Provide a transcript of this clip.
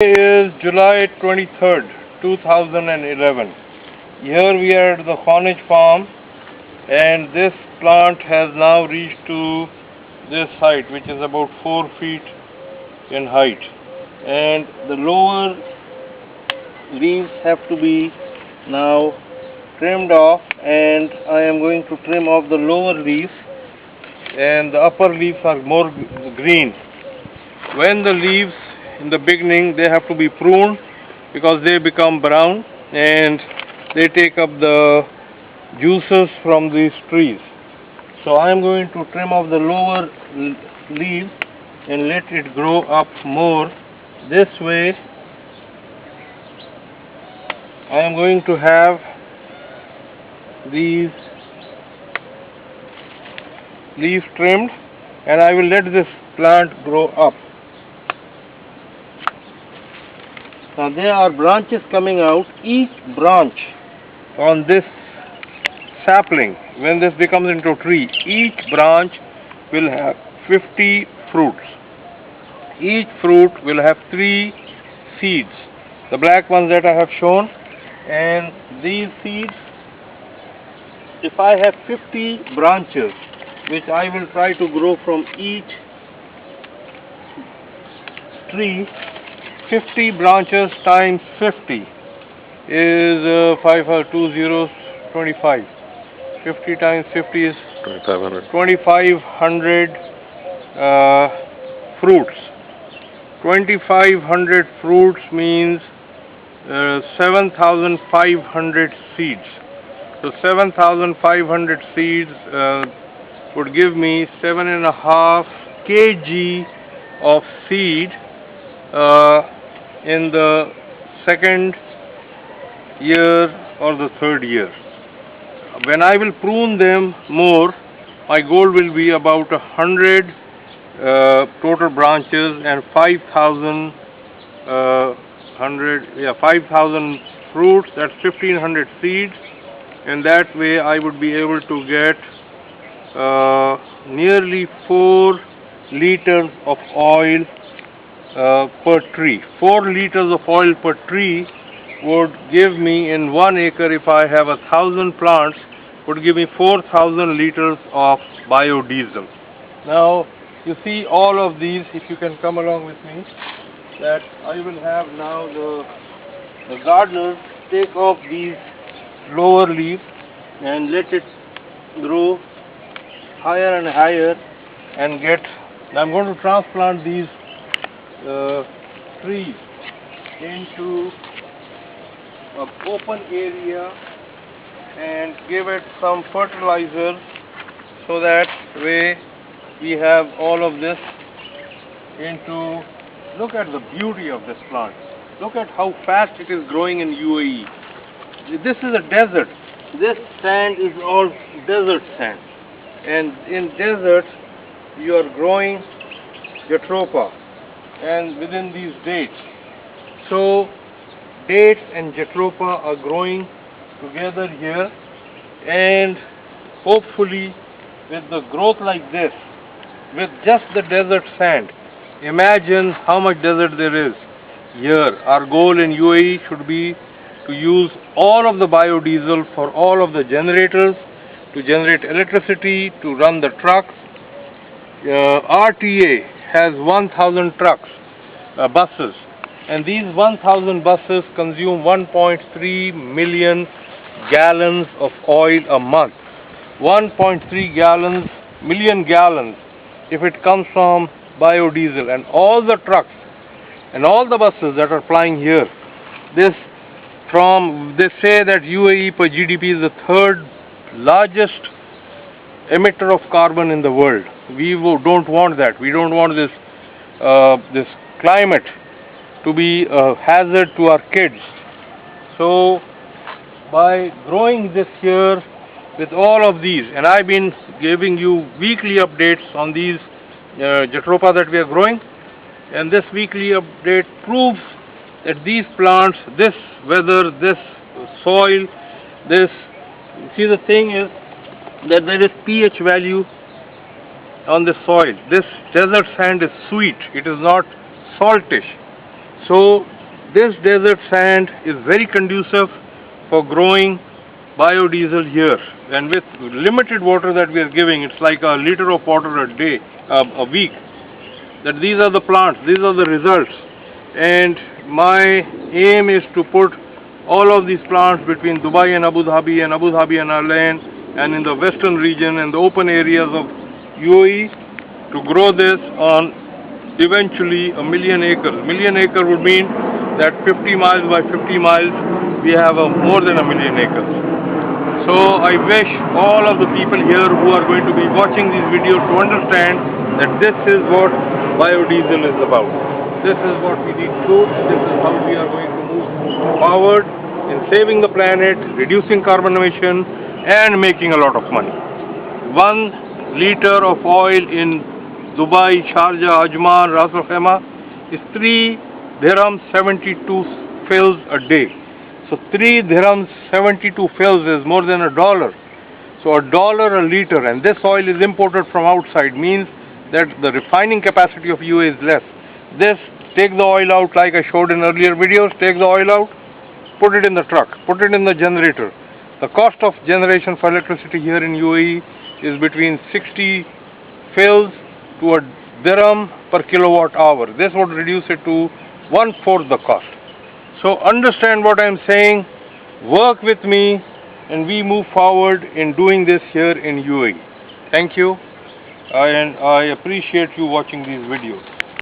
Today is July 23rd, 2011. Here we are at the Khaweenjh farm, and this plant has now reached to this height, which is about 4 feet in height. And the lower leaves have to be now trimmed off, and I am going to trim off the lower leaves, and the upper leaves are more green. When the leaves in the beginning, they have to be pruned because they become brown and they take up the juices from these trees. So I am going to trim off the lower leaves and let it grow up more. This way I am going to have these leaves trimmed, and I will let this plant grow up. Now there are branches coming out. Each branch on this sapling, when this becomes into a tree, each branch will have 50 fruits. Each fruit will have 3 seeds, the black ones that I have shown. And these seeds, if I have 50 branches, which I will try to grow from each tree, 50 branches times 50 is 25. 50 times 50 is 2500 fruits. 2500 fruits means 7500 seeds. So 7500 seeds would give me 7.5 kg of seed in the second year or the third year. When I will prune them more, my goal will be about 100 total branches and 5,000 fruits. That's 1500 seeds, and that way I would be able to get nearly 4 liters of oil per tree. 4 liters of oil per tree would give me, in 1 acre, if I have 1,000 plants, would give me 4,000 liters of biodiesel. Now you see all of these, if you can come along with me, that I will have now the gardeners take off these lower leaves and let it grow higher and higher, and I'm going to transplant these trees into an open area and give it some fertilizer, so that way we have all of this into. Look at the beauty of this plant. Look at how fast it is growing in UAE. This is a desert. This sand is all desert sand, and in desert you are growing Jatropha and within these dates. So dates and Jatropha are growing together here, and hopefully with the growth like this, with just the desert sand, imagine how much desert there is here. Our goal in UAE should be to use all of the biodiesel for all of the generators, to generate electricity, to run the trucks. RTA has 1,000 trucks, buses, and these 1,000 buses consume 1.3 million gallons of oil a month. 1.3 million gallons if it comes from biodiesel. And all the trucks and all the buses that are flying here, they say that UAE per GDP is the 3rd largest emitter of carbon in the world. We don't want that. We don't want this climate to be a hazard to our kids. So by growing this here with all of these, and I've been giving you weekly updates on these Jatropha that we are growing, and this weekly update proves that these plants, this weather, this soil, see, the thing is that there is pH value on the soil. This desert sand is sweet, it is not saltish. So this desert sand is very conducive for growing biodiesel here, and with limited water that we are giving, it's like a liter of water a day, a week, that these are the plants, these are the results. And my aim is to put all of these plants between Dubai and Abu Dhabi and Al-Ain and in the western region and the open areas of UAE to grow this on eventually 1 million acres. 1 million acre would mean that 50 miles by 50 miles we have more than 1 million acres. So I wish all of the people here who are going to be watching these videos to understand that this is what biodiesel is about. This is what we need to do. This is how we are going to move forward in saving the planet, reducing carbon emission and making a lot of money. 1 liter of oil in Dubai, Sharjah, Ajman, Ras Al Khaimah is 3 dirhams 72 fills a day. So 3 dirhams 72 fills is more than $1. So $1 a liter, and this oil is imported from outside, means that the refining capacity of UAE is less. This, take the oil out like I showed in earlier videos, take the oil out, put it in the truck, put it in the generator. The cost of generation for electricity here in UAE is between 60 fills to a dirham per kilowatt hour. This would reduce it to 1/4 the cost. So understand what I am saying, work with me, and we move forward in doing this here in UAE. Thank you, and I appreciate you watching these videos.